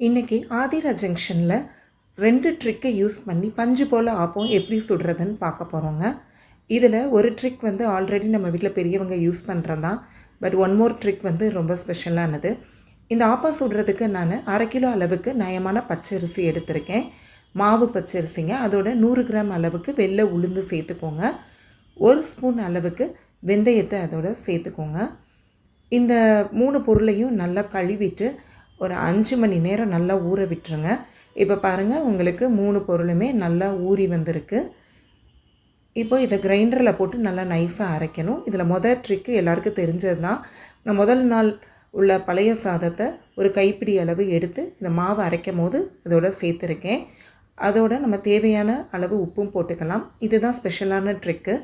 இன்றைக்கி ஆதிரா ஜங்ஷனில் 2 ட்ரிக்கை யூஸ் பண்ணி பஞ்சு போல் ஆப்பம் எப்படி சுடுறதுன்னு பார்க்க போகிறோங்க. இதில் ஒரு ட்ரிக் வந்து ஆல்ரெடி நம்ம வீட்டில் பெரியவங்க யூஸ் பண்ணுறது தான். பட் ஒன் மோர் ட்ரிக் வந்து ரொம்ப ஸ்பெஷலானது. இந்த ஆப்பம் சுடுறதுக்கு நான் 1/2 கிலோ அளவுக்கு நயமான பச்சரிசி எடுத்திருக்கேன். மாவு பச்சரிசிங்க. அதோட 100 கிராம் அளவுக்கு வெள்ளை உளுந்து சேர்த்துக்கோங்க. 1 ஸ்பூன் அளவுக்கு வெந்தயத்தை அதோட சேர்த்துக்கோங்க. இந்த 3 பொருளையும் நல்லா கழுவிட்டு ஒரு 5 மணி நேரம் நல்லா ஊற விட்டுருங்க. இப்போ பாருங்கள், உங்களுக்கு 3 பொருளுமே நல்லா ஊறி வந்திருக்கு. இப்போ இதை கிரைண்டரில் போட்டு நல்லா நைஸாக அரைக்கணும். இதில் முதல் ட்ரிக்கு எல்லாருக்கும் தெரிஞ்சது தான். நான் முதல் நாள் உள்ள பழைய சாதத்தை ஒரு கைப்பிடி அளவு எடுத்து இந்த மாவு அரைக்கும் போது அதோட சேர்த்துருக்கேன். அதோட நம்ம தேவையான அளவு உப்பும் போட்டுக்கலாம். இதுதான் ஸ்பெஷலான ட்ரிக்கு.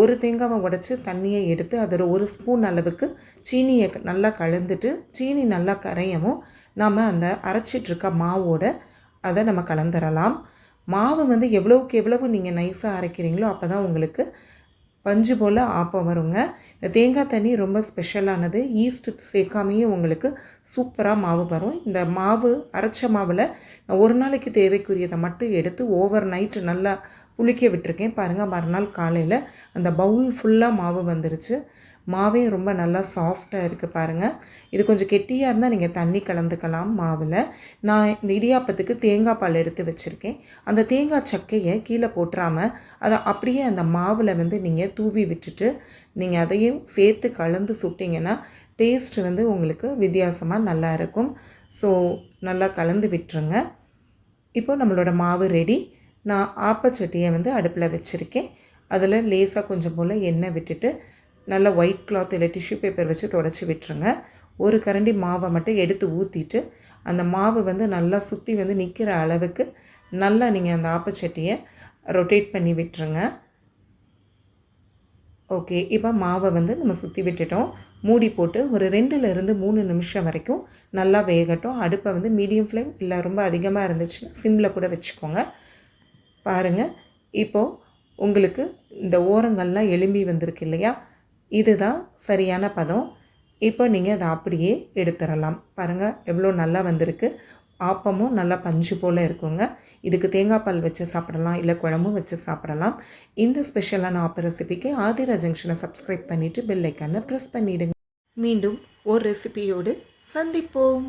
ஒரு தேங்காவை உடைச்சி தண்ணியை எடுத்து அதோட 1 ஸ்பூன் அளவுக்கு சீனியை நல்லா கலந்துட்டு, சீனி நல்லா கரையவும் நாம் அந்த அரைச்சிட்ருக்க மாவோட அதை நம்ம கலந்துடலாம். மாவு வந்து எவ்வளவுக்கு எவ்வளவு நீங்கள் நைஸாக அரைக்கிறீங்களோ அப்போ தான் உங்களுக்கு பஞ்சு போல் ஆப்பம் வருங்க. இந்த தேங்காய் தண்ணி ரொம்ப ஸ்பெஷலானது. ஈஸ்ட் சேர்க்காமையே உங்களுக்கு சூப்பராக மாவு வரும். இந்த மாவு அரைச்ச மாவில் நான் ஒரு நாளைக்கு தேவைக்குரியதை மட்டும் எடுத்து ஓவர் நைட்டு நல்லா புளிக்க விட்டுருக்கேன். பாருங்கள், மறுநாள் காலையில் அந்த பவுல் ஃபுல்லாக மாவு வந்துருச்சு. மாவே ரொம்ப நல்லா சாஃப்டாக இருக்குது பாருங்கள். இது கொஞ்சம் கெட்டியாக இருந்தால் நீங்கள் தண்ணி கலந்துக்கலாம் மாவில். நான் இந்த இடியாப்பத்துக்கு தேங்காய் பால் எடுத்து வச்சுருக்கேன். அந்த தேங்காய் சக்கையை கீழே போட்டுறாமல் அதை அப்படியே அந்த மாவில் வந்து நீங்கள் தூவி விட்டுட்டு நீங்கள் அதையும் சேர்த்து கலந்து சுட்டிங்கன்னா டேஸ்ட் வந்து உங்களுக்கு வித்தியாசமாக நல்லா இருக்கும். ஸோ நல்லா கலந்து விட்டுருங்க. இப்போ நம்மளோட மாவு ரெடி. நான் ஆப்பச்சட்டியை வந்து அடுப்பில் வச்சுருக்கேன். அதில் லேசாக கொஞ்சம் போல் எண்ணெய் விட்டுட்டு நல்லா ஒயிட் கிளாத் இல்லை டிஷ்யூ பேப்பர் வச்சு தொடச்சி விட்டுருங்க. ஒரு கரண்டி மாவை மட்டும் எடுத்து ஊற்றிட்டு அந்த மாவு வந்து நல்லா சுற்றி வந்து நிற்கிற அளவுக்கு நல்லா நீங்கள் அந்த ஆப்பச்சட்டியை ரொட்டேட் பண்ணி விட்டுருங்க. ஓகே, இப்போ மாவை வந்து நம்ம சுற்றி விட்டுட்டோம். மூடி போட்டு ஒரு 2லேருந்து 3 நிமிஷம் வரைக்கும் நல்லா வேகட்டும். அடுப்பை வந்து மீடியம் ஃப்ளேம் இல்லை ரொம்ப அதிகமாக இருந்துச்சுன்னா சிம்மில் கூட வச்சுக்கோங்க. பாருங்கள், இப்போது உங்களுக்கு இந்த ஓரங்கள்லாம் எலும்பி வந்திருக்கு இல்லையா? இதுதான் சரியான பதம். இப்போ நீங்கள் அதை அப்படியே எடுத்துடலாம். பாருங்கள் எவ்வளோ நல்லா வந்திருக்கு. ஆப்பமும் நல்லா பஞ்சு போல் இருக்குங்க. இதுக்கு தேங்காய் பால் வச்சு சாப்பிடலாம், இல்லை குழம்பும் வச்சு சாப்பிடலாம். இந்த ஸ்பெஷலான ஆப்ப ரெசிபிக்கு ஆதிரா ஜங்ஷனை சப்ஸ்கிரைப் பண்ணிவிட்டு பெல் ஐக்கானை ப்ரெஸ் பண்ணிவிடுங்க. மீண்டும் ஒரு ரெசிபியோடு சந்திப்போம்.